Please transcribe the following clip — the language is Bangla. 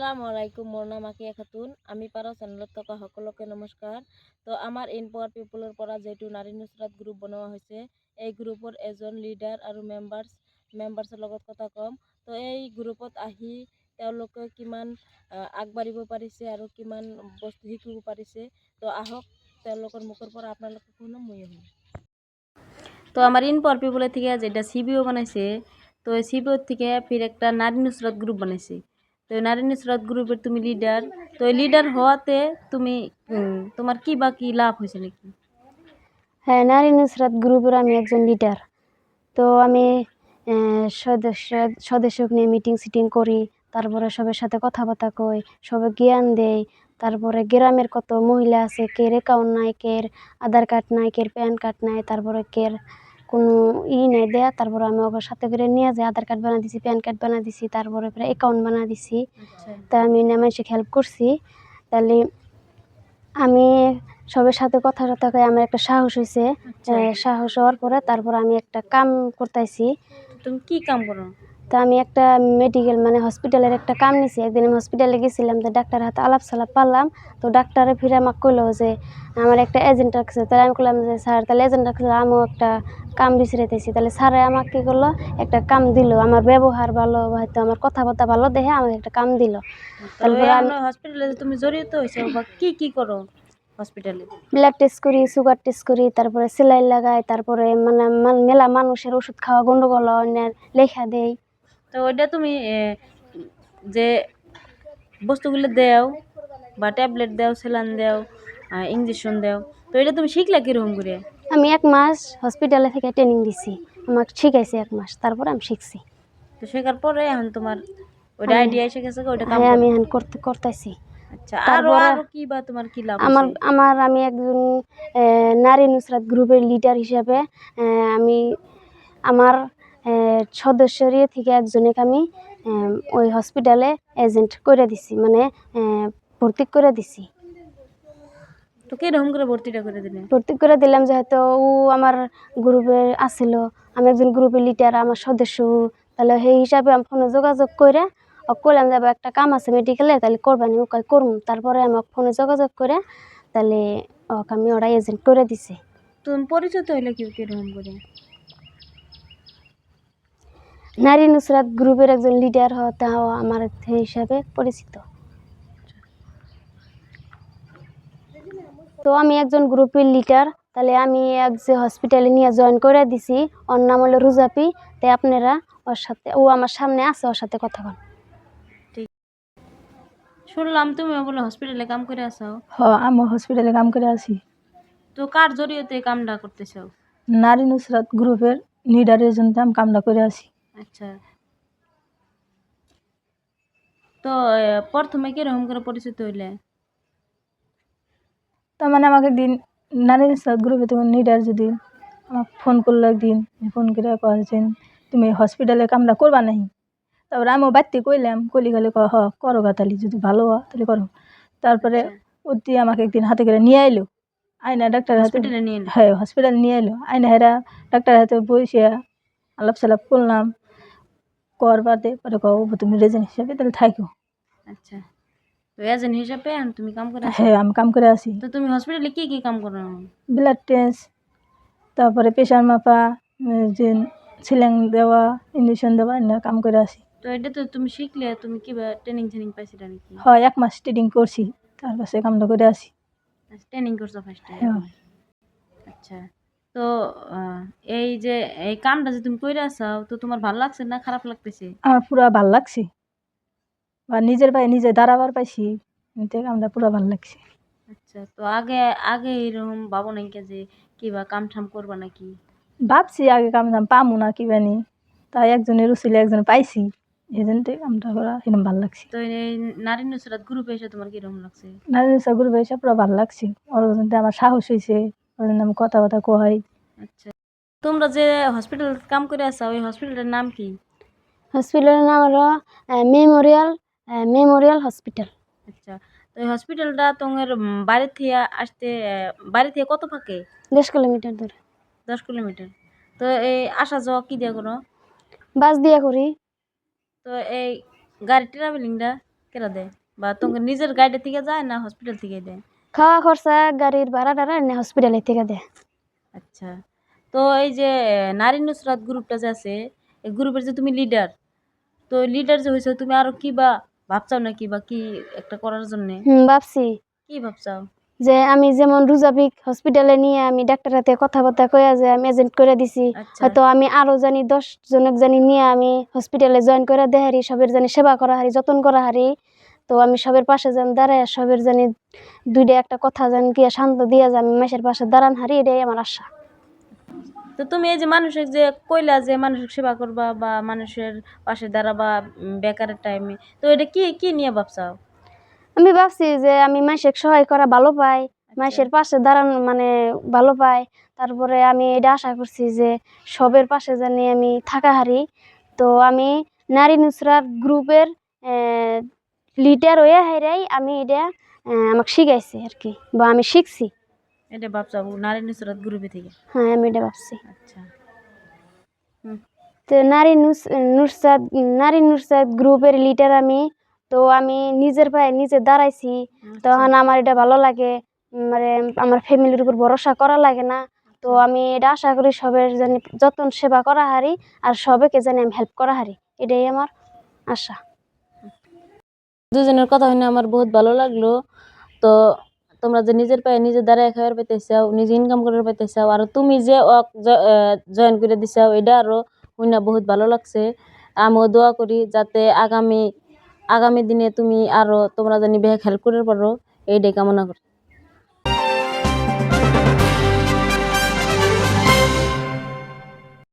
আসসালামু আলাইকুম। মোৰ নাম আকিয়া খাতুন। আমি পাৰো চেনেলত থকা সকলোকে নমস্কাৰ। তো আমাৰ ইনপাৱাৰ পিপলৰ পৰা যেটো নাৰী নুসৰাত গ্ৰুপ বনোৱা হৈছে, এই গ্ৰুপৰ এজন লিডাৰ আৰু মেম্বাৰ্ছৰ লগত কথা কম। তো এই গ্ৰুপত আহি তেওঁলোকে কিমান আগবাঢ়িব পাৰিছে আৰু কিমান বস্তু শিকিব পাৰিছে, তো আহক তেওঁলোকৰ মুখৰ পৰা আপোনালোকে শুনো মই শুনো। তো আমার ইনপাওয়ার পিপলের থেকে যেটা সিবিও বানাইছে, তো সিবিও থেকে ফির একটা নারী নুসরাত গ্রুপ বানাইছে। তো নারী নুসরাত গ্রুপের তুমি লিডার, তো লিডার হওয়াতে তুমি তোমার কি বা কি লাভ হয়েছে নাকি? হ্যাঁ, নারী নুসরাত গ্রুপের আমি একজন লিডার। তো আমি সদস্যকে নিয়ে মিটিং করি, তারপরে সবার সাথে কথাবার্তা কই, সবাই জ্ঞান দেই। তারপরে গ্রামের কত মহিলা আছে, কের অ্যাকাউন্ট নাই, কের আধার কার্ড নাই, কের প্যান কার্ড নাই, তারপরে কের কোনো নাই দেয়া, তারপরে আমি ওদের সাথে করে নিয়ে যাই, আধার কার্ড বানা দিছি, প্যান কার্ড বানা দিছি, তারপরে অ্যাকাউন্ট বানা দিছি। তা আমি মানুষকে হেল্প করছি। তাহলে আমি সবার সাথে কথা কয়ে আমার একটা সাহস হয়েছে। সাহস হওয়ার পরে তারপর আমি একটা কাম করতেছি। তুমি কি কাম করো? তো আমি একটা মেডিকেল হসপিটালের একটা কাম নিছি। একদিন আমি হসপিটালে গেছিলাম, তো ডাক্তারের হাতে আলাপ সালাপ পারলাম। তো ডাক্তারে ফিরে আমাকে কইলো যে আমার একটা এজেন্ট রাখছে। তাহলে আমি বললাম যে স্যার, তাহলে এজেন্ট রাখছে, আমিও একটা কাম বিচারিতেছি। তাহলে স্যারে আমাকে কী করলো, একটা কাম দিল। আমার ব্যবহার ভালো, হয়তো আমার কথাবার্তা ভালো দেখে আমাকে একটা কাম দিল। তারপরে হসপিটালে তুমি জড়িত হয়েছো বা কি করো হসপিটালে? ব্লাড টেস্ট করি, সুগার টেস্ট করি, তারপরে সেলাইন লাগাই, তারপরে মেলা মানুষের ওষুধ খাওয়া গন্ডগোল লেখা দেই। তো ওইটা তুমি যে বস্তুগুলো দেও বা ট্যাবলেট দেও, সেলান দেও, ইঞ্জেকশন দেও, তো এটা তুমি শিখলা কিরকম করে? আমি 1 মাস হসপিটালে থেকে ট্রেনিং দিছি, আমাকে শিখাইছে 1 মাস, তারপর আমি শিখছি। তো শেখার পরে এখন তোমার ওইটা আইডিয়া এসে গেছে, ওইটা কাম হ্যাঁ, করো? আমি এখন করতেছি। আচ্ছা, তারপরে আরো কি বা তোমার কি লাভ হয়েছে? আমি একজন নারী নুসরাত গ্রুপের লিডার হিসাবে আমি আমার সদস্যের থেকে একজনকে আমি ওই হসপিটালে এজেন্ট করে দিছি, ভর্তি করে দিছি। তো কিরকম করে ভর্তিটা করে দিলে? ভর্তি করে দিলাম যেহেতু ও আমার গ্রুপে আসিল, আমি একজন গ্রুপের লিডার, আমার সদস্য। তাহলে সেই হিসাবে আমি ফোনে যোগাযোগ করে কইলাম যে একটা কাম আছে মেডিকেলে, তাহলে করবানি? ও কয় করুন। তারপরে আমাকে ফোনে যোগাযোগ করে তাহলে আমি ওরা এজেন্ট করে দিছি। তুমি পরিচিত হইলে কিরকম করে? নারী নুসরাত গ্রুপের একজন লিডার হতে হওয়া আমার হিসাবে পরিচিত। তো আমি একজন গ্রুপের লিডার, তাহলে আমি যে হসপিটালে নিয়ে জয়েন করে দিছি, ওর নাম হলো রুজাপি। তাই আপনারা ওর সাথে, ও আমার সামনে আছে, ওর সাথে কথা বল। শুনলাম তুমি বলে হসপিটালে কাম করে আছো। আমি হসপিটালে কাম করে আছি। তো কার জড়িয়েতে কামটা করতেছো? নারী নুসরাত গ্রুপের লিডারের জন্য আমি কামটা করে আছি। আচ্ছা, তো প্রথমে কিরকম করে পরিচিত হইলে? তার আমাকে একদিন নারী নুসরাত গ্রুপে তখন লিডার যদি আমাকে ফোন করলো, একদিন ফোন করে কয়েছেন তুমি হসপিটালে কামটা করবা নাহি। তারপরে আমিও বাড়তে কইলাম, কলি খালি করো গা, তাহলে যদি ভালো হয় তাহলে করো। তারপরে ওটি আমাকে একদিন হাতে করে নিয়ে এলো, আয়না ডাক্তারের হাতে। হ্যাঁ, হসপিটালে নিয়ে এলো, আয়না হেরা ডাক্তারের হাতে বসে আলাপ সালাপ করলাম। করবাতে পরে কব তুমি রেজেন্ট হিসাবে তাহলে থাকো। আচ্ছা, তো এজেন্ট হিসাবে তুমি কাম করে? হ্যাঁ, আমি কাম করে আছি। তো তুমি হসপিটালে কি কাম করো? ব্লাড টেস্ট, তারপরে প্রেশার মাপা, যে সিলিং দেওয়া, ইঞ্জেকশন দেওয়া, এনে কাম করে আছি। তো এটা তো তুমি শিখলে, তুমি কি ট্রেনিং পাইছিলা নাকি? হয়, 1 মাস ট্রেনিং করছি, তারপর সে কামটা করে আছি। ট্রেনিং করছো ফার্স্টে? আচ্ছা, তো এই যে এই কামটা যে তুমি করে আছো, তো তোমার ভালো লাগছে না খারাপ লাগতেছে? আমার পুরা ভাল লাগছে, বা নিজের পায়ে নিজে দাঁড়াবার পাইছি, কামটা পুরা ভাল লাগছে। আচ্ছা, তো আগে আগে এরকম ভাবো নাকি যে কিবা কাম ঠাম করবা নাকি? ভাবছি আগে কাম টাম পামু না কি বানি, তাই একজনের উচিলে একজন পাইছি, এই জন্য কামটা করা এরকম ভাল লাগছে। তো এই নারী নুসরাত গ্রুপে এসে তোমার কিরকম লাগছে? নারী নুসরাত গ্রুপে এসে পুরা ভাল লাগছে, ওর জন্য আমার সাহস হয়েছে, ওর জন্য আমি কথাবার্তা কই। আচ্ছা, তোমরা যে হসপিটাল কাম করে আছো, ওই হসপিটালের নাম কি? হসপিটালের নাম হলো মেমোরিয়াল হসপিটাল। আচ্ছা, তো এই হসপিটালটা তোমার বাড়ি থেকে আসতে, বাড়ি থেকে কত ফাঁকে? 10 কিলোমিটার দূরে। 10 কিলোমিটার। তো এই আসা যাওয়া কি দিয়ে করো? বাস দিয়া করি। তো এই গাড়ি ট্রাভেলিংটা কেরা দেয়? বা তোমার নিজের গাড়ি থেকে যায় না হসপিটাল থেকে দেয়? খাওয়া খরচা গাড়ির ভাড়া টাড়া এনে হসপিটালের থেকে দেয়। আচ্ছা। তো এই যে নারী নুসরাত গ্রুপটা যে আছে, এই গ্রুপের যে তুমি লিডার, তো লিডার যে হইছো তুমি আরো কি বা ভাবছাও নাকি বা কি একটা করার জন্যে? ভাবছি কি ভাবছাও? যে আমি যেমন রুজাবিক হসপিটালে নিয়ে আমি ডাক্তার হাতে কথাবার্তা কইয়া যে আমি এজেন্ট করে দিছি, আচ্ছা। হয়তো আমি আরো জানি 10 জনক জানি নিয়ে আমি হসপিটালে জয়েন করে দেয় হারি, সবের জানি সেবা করা হারি, যত্ন করা হারি। তো আমি সবের পাশে যেন দাঁড়ায় সবের জানি দুইটা একটা কথা জানি গিয়া শান্ত দিয়া যে আমি মাসের পাশে দাঁড়ান হারি, এটাই আমার আশা। তো তুমি এই যে মানুষের যে কইলা যে মানুষের সেবা করবা বা মানুষের পাশে দাঁড়াবা বেকারের টাইমে, তো এটা কি কি নিয়ে ভাবছাও? আমি ভাবছি যে আমি মাসের সহায় করা ভালো পাই, আচ্ছা। মাসের পাশে দাঁড়ানো মানে ভালো পাই। তারপরে আমি এটা আশা করছি যে সবের পাশে জানি আমি থাকা হারি। তো আমি নারী নুসরাত গ্রুপের লিডার হয়ে হাইরাই আমি এটা আমাকে শিখাইছে আর কি, বা আমি শিখছি। এটা ভাবছাও নারী নুসরাত গ্রুপে থেকে? হ্যাঁ, আমি এটা ভাবছি। আচ্ছা। হুম। তো নারী নুসরাত গ্রুপের লিডার আমি। তো আমি নিজের পায়ে নিজে দাঁড়াইছি, আচ্ছা। তখন আমার এটা ভালো লাগে। মানে আমার ফ্যামিলির উপর ভরসা করা লাগে না। তো আমি এটা আশা করি সবের জানি যত্ন সেবা করা হারি, আর সবাইকে জানি আমি হেল্প করা হারি, এটাই আমার আশা। দুজনের কথা শুনে আমার বহুত ভালো লাগলো। তো তোমরা যে নিজের পায়ে নিজে দাঁড়ায় খাবার পাইতে চাও, নিজে ইনকাম করার পাইতে চাও, আর তুমি যে জয়েন করে দিছাও এটা আরো শুনে বহুত ভালো লাগছে। আমিও দোয়া করি যাতে আগামী দিনে তুমি আরো তোমরা জানি বেশ হেল্প করে পারো, এইটাই কামনা করি।